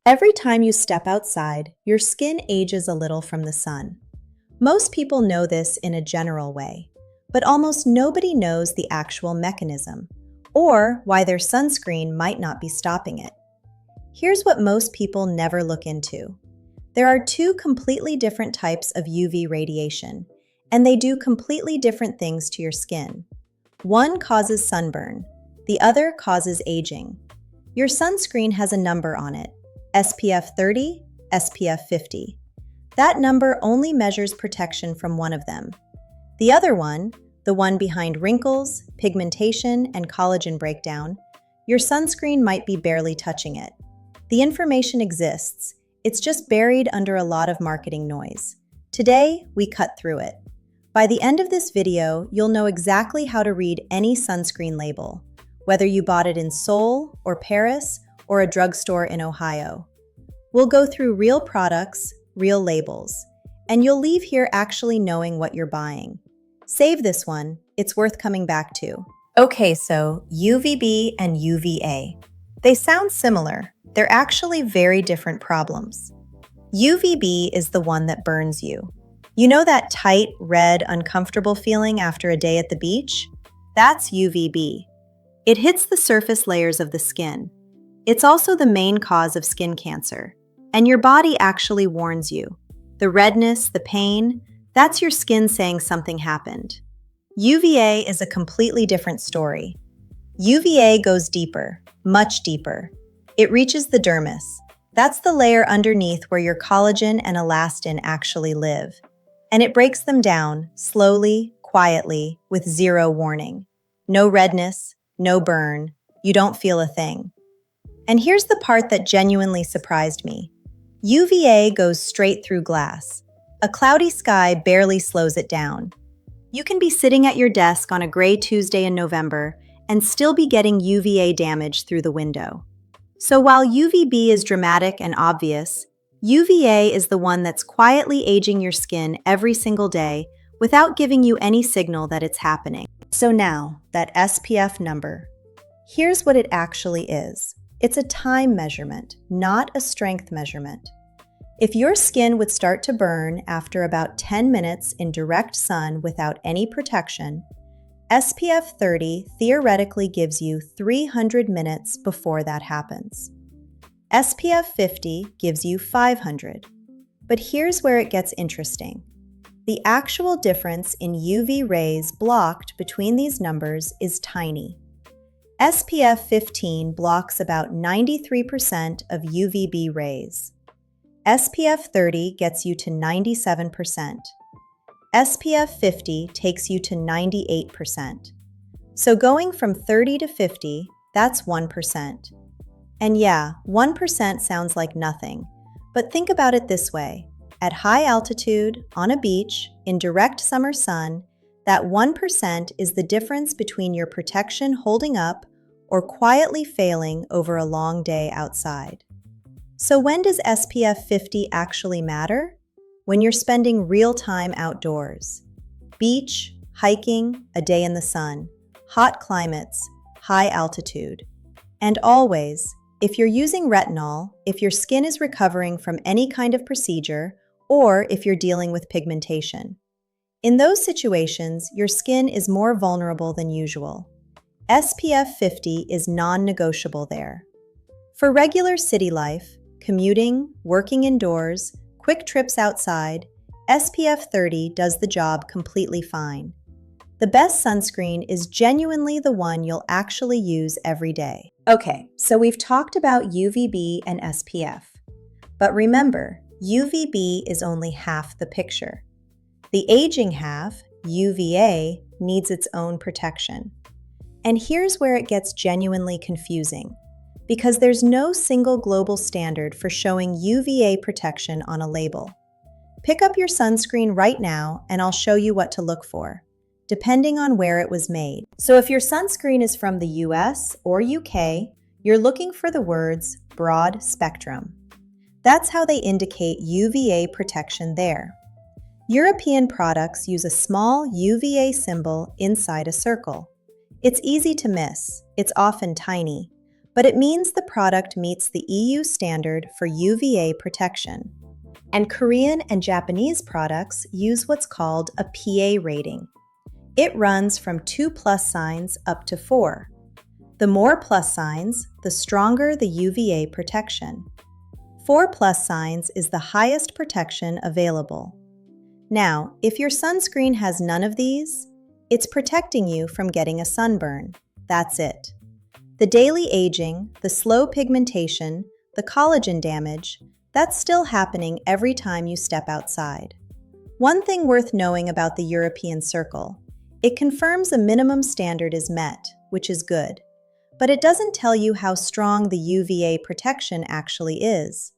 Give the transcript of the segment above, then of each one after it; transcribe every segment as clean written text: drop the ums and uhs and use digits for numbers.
Every time you step outside, your skin ages a little from the sun. Most people know this in a general way, but almost nobody knows the actual mechanism, or why their sunscreen might not be stopping it. Here's what most people never look into. There are two completely different types of UV radiation, and they do completely different things to your skin. One causes sunburn, the other causes aging. Your sunscreen has a number on it, SPF 30, SPF 50. That number only measures protection from one of them. The other one, the one behind wrinkles, pigmentation, and collagen breakdown, your sunscreen might be barely touching it. The information exists, it's just buried under a lot of marketing noise. Today, we cut through it. By the end of this video, you'll know exactly how to read any sunscreen label, whether you bought it in Seoul or Paris or a drugstore in Ohio. We'll go through real products, real labels, and you'll leave here actually knowing what you're buying. Save this one, it's worth coming back to. Okay, so UVB and UVA. They sound similar. They're actually very different problems. UVB is the one that burns you. You know that tight, red, uncomfortable feeling after a day at the beach? That's UVB. It hits the surface layers of the skin. It's also the main cause of skin cancer. And your body actually warns you. The redness, the pain, that's your skin saying something happened. UVA is a completely different story. UVA goes deeper, much deeper. It reaches the dermis. That's the layer underneath where your collagen and elastin actually live. And it breaks them down, slowly, quietly, with zero warning. No redness, no burn, you don't feel a thing. And here's the part that genuinely surprised me. UVA goes straight through glass. A cloudy sky barely slows it down. You can be sitting at your desk on a gray Tuesday in November and still be getting UVA damage through the window. So while UVB is dramatic and obvious, UVA is the one that's quietly aging your skin every single day without giving you any signal that it's happening. So now, that SPF number. Here's what it actually is. It's a time measurement, not a strength measurement. If your skin would start to burn after about 10 minutes in direct sun without any protection, SPF 30 theoretically gives you 300 minutes before that happens. SPF 50 gives you 500. But here's where it gets interesting. The actual difference in UV rays blocked between these numbers is tiny. SPF 15 blocks about 93% of UVB rays. SPF 30 gets you to 97%. SPF 50 takes you to 98%. So going from 30 to 50, that's 1%. And yeah, 1% sounds like nothing, but think about it this way. At high altitude, on a beach, in direct summer sun, that 1% is the difference between your protection holding up or quietly failing over a long day outside. So when does SPF 50 actually matter? When you're spending real time outdoors. Beach, hiking, a day in the sun, hot climates, high altitude. And always, if you're using retinol, if your skin is recovering from any kind of procedure, or if you're dealing with pigmentation. In those situations, your skin is more vulnerable than usual. SPF 50 is non-negotiable there. For regular city life, commuting, working indoors, quick trips outside, SPF 30 does the job completely fine. The best sunscreen is genuinely the one you'll actually use every day. Okay, so we've talked about UVB and SPF. But remember, UVB is only half the picture. The aging half, UVA, needs its own protection. And here's where it gets genuinely confusing, because there's no single global standard for showing UVA protection on a label. Pick up your sunscreen right now and I'll show you what to look for, depending on where it was made. So if your sunscreen is from the US or UK, you're looking for the words broad spectrum. That's how they indicate UVA protection there. European products use a small UVA symbol inside a circle. It's easy to miss, it's often tiny, but it means the product meets the EU standard for UVA protection. And Korean and Japanese products use what's called a PA rating. It runs from 2 plus signs up to 4. The more plus signs, the stronger the UVA protection. 4 plus signs is the highest protection available. Now, if your sunscreen has none of these, it's protecting you from getting a sunburn. That's it. The daily aging, the slow pigmentation, the collagen damage, that's still happening every time you step outside. One thing worth knowing about the European Circle, it confirms a minimum standard is met, which is good. But it doesn't tell you how strong the UVA protection actually is.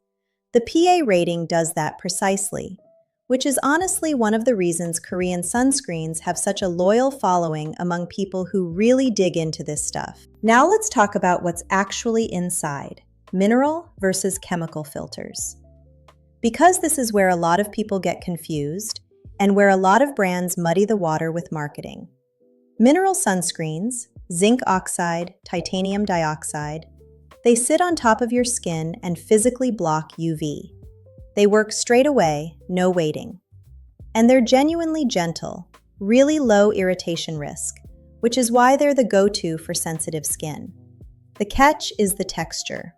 The PA rating does that precisely, which is honestly one of the reasons Korean sunscreens have such a loyal following among people who really dig into this stuff. Now let's talk about what's actually inside, mineral versus chemical filters. Because this is where a lot of people get confused and where a lot of brands muddy the water with marketing. Mineral sunscreens, zinc oxide, titanium dioxide, they sit on top of your skin and physically block UV. They work straight away, no waiting. And they're genuinely gentle, really low irritation risk, which is why they're the go-to for sensitive skin. The catch is the texture.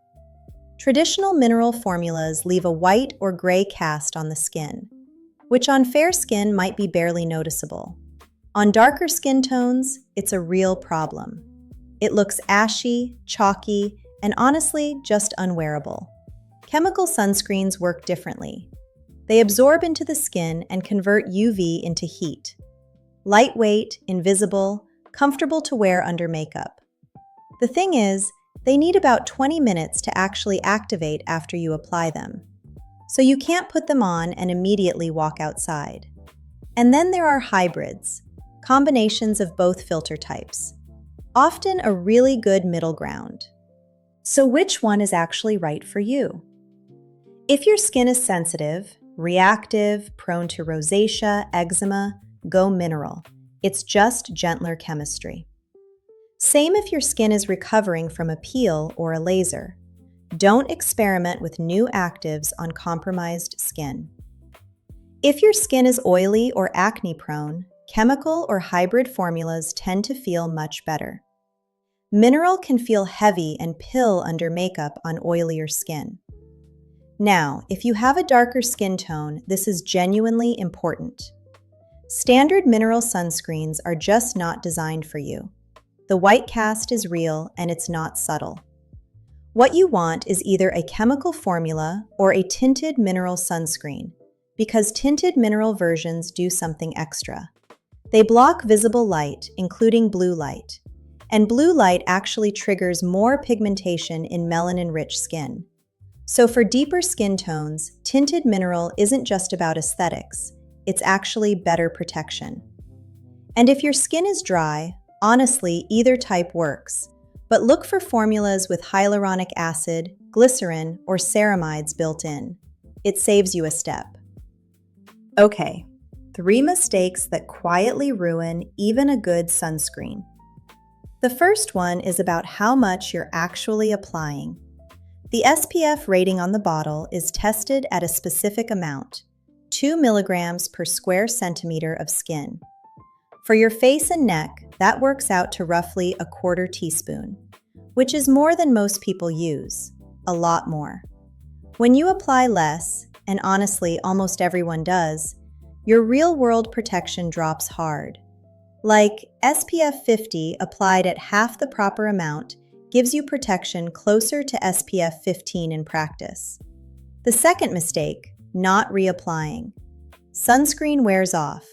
Traditional mineral formulas leave a white or gray cast on the skin, which on fair skin might be barely noticeable. On darker skin tones, it's a real problem. It looks ashy, chalky, and honestly, just unwearable. Chemical sunscreens work differently. They absorb into the skin and convert UV into heat. Lightweight, invisible, comfortable to wear under makeup. The thing is, they need about 20 minutes to actually activate after you apply them. So you can't put them on and immediately walk outside. And then there are hybrids, combinations of both filter types. Often a really good middle ground. So which one is actually right for you? If your skin is sensitive, reactive, prone to rosacea, eczema, go mineral. It's just gentler chemistry. Same if your skin is recovering from a peel or a laser. Don't experiment with new actives on compromised skin. If your skin is oily or acne-prone, chemical or hybrid formulas tend to feel much better. Mineral can feel heavy and pill under makeup on oilier skin. Now, if you have a darker skin tone, this is genuinely important. Standard mineral sunscreens are just not designed for you. The white cast is real and it's not subtle. What you want is either a chemical formula or a tinted mineral sunscreen, because tinted mineral versions do something extra. They block visible light, including blue light. And blue light actually triggers more pigmentation in melanin-rich skin. So for deeper skin tones, tinted mineral isn't just about aesthetics, it's actually better protection. And if your skin is dry, honestly, either type works. But look for formulas with hyaluronic acid, glycerin, or ceramides built in. It saves you a step. Okay, 3 mistakes that quietly ruin even a good sunscreen. The first one is about how much you're actually applying. The SPF rating on the bottle is tested at a specific amount, 2 milligrams per square centimeter of skin. For your face and neck, that works out to roughly a 1/4 teaspoon, which is more than most people use, a lot more. When you apply less, and honestly almost everyone does, your real-world protection drops hard. Like SPF 50 applied at half the proper amount gives you protection closer to SPF 15 in practice. The second mistake, not reapplying. Sunscreen wears off.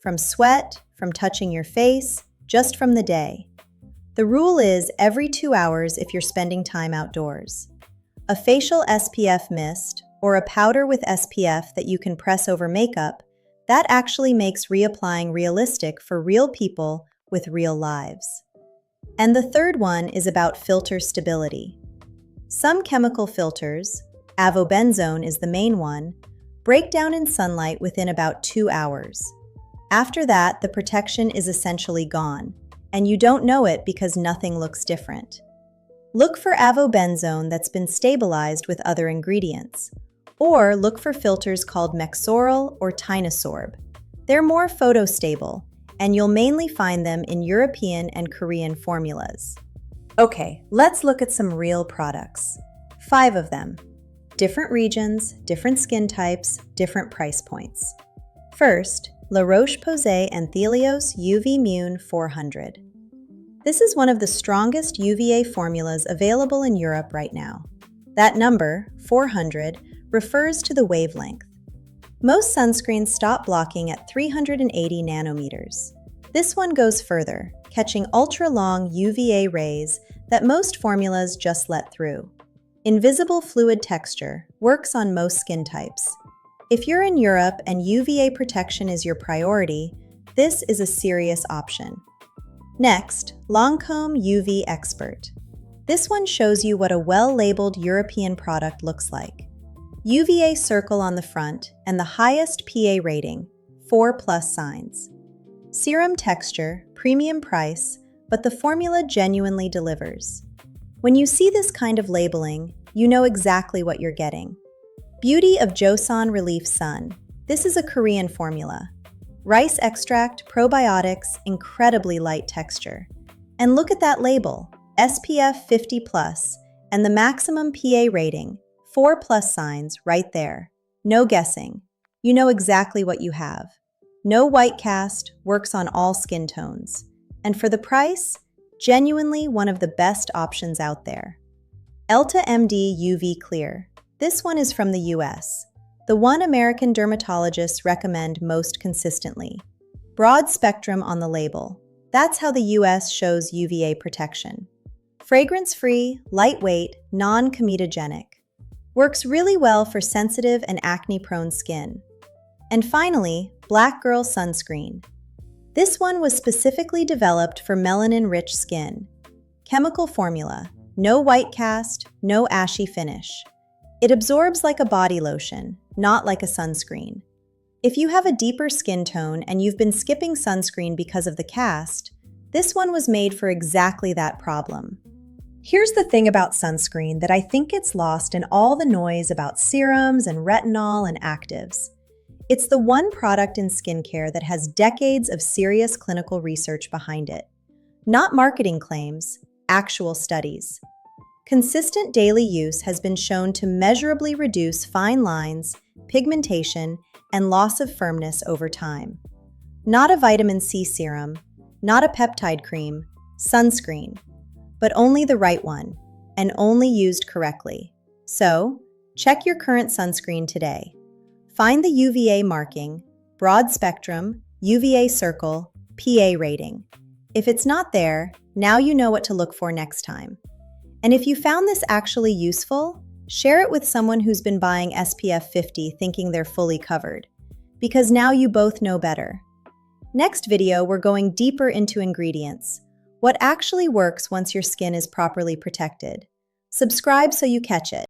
From sweat, from touching your face, just from the day. The rule is every 2 hours if you're spending time outdoors. A facial SPF mist or a powder with SPF that you can press over makeup, that actually makes reapplying realistic for real people with real lives. And the third one is about filter stability. Some chemical filters, avobenzone is the main one, break down in sunlight within about 2 hours. After that, the protection is essentially gone, and you don't know it because nothing looks different. Look for avobenzone that's been stabilized with other ingredients. Or look for filters called Mexoryl or Tinosorb. They're more photostable, and you'll mainly find them in European and Korean formulas. Okay, let's look at some real products. 5 of them. Different regions, different skin types, different price points. First, La Roche-Posay and Thelios UV Mune 400. This is one of the strongest UVA formulas available in Europe right now. That number, 400, refers to the wavelength. Most sunscreens stop blocking at 380 nanometers. This one goes further, catching ultra-long UVA rays that most formulas just let through. Invisible fluid texture works on most skin types. If you're in Europe and UVA protection is your priority, this is a serious option. Next, Lancome UV Expert. This one shows you what a well-labeled European product looks like. UVA Circle on the front and the highest PA rating, 4+ signs. Serum texture, premium price, but the formula genuinely delivers. When you see this kind of labeling, you know exactly what you're getting. Beauty of Joseon Relief Sun. This is a Korean formula. Rice extract, probiotics, incredibly light texture. And look at that label, SPF 50+, and the maximum PA rating, 4+ signs right there. No guessing. You know exactly what you have. No white cast, works on all skin tones. And for the price, genuinely one of the best options out there. Elta MD UV Clear. This one is from the US. The one American dermatologists recommend most consistently. Broad spectrum on the label. That's how the US shows UVA protection. Fragrance-free, lightweight, non-comedogenic. Works really well for sensitive and acne-prone skin. And finally, Black Girl Sunscreen. This one was specifically developed for melanin-rich skin. Chemical formula, no white cast, no ashy finish. It absorbs like a body lotion, not like a sunscreen. If you have a deeper skin tone and you've been skipping sunscreen because of the cast, this one was made for exactly that problem. Here's the thing about sunscreen that I think gets lost in all the noise about serums and retinol and actives. It's the one product in skincare that has decades of serious clinical research behind it. Not marketing claims, actual studies. Consistent daily use has been shown to measurably reduce fine lines, pigmentation, and loss of firmness over time. Not a vitamin C serum, not a peptide cream, sunscreen, but only the right one, and only used correctly. So, check your current sunscreen today. Find the UVA marking, broad spectrum, UVA circle, PA rating. If it's not there, now you know what to look for next time. And if you found this actually useful, share it with someone who's been buying SPF 50 thinking they're fully covered, because now you both know better. Next video, we're going deeper into ingredients. What actually works once your skin is properly protected. Subscribe so you catch it.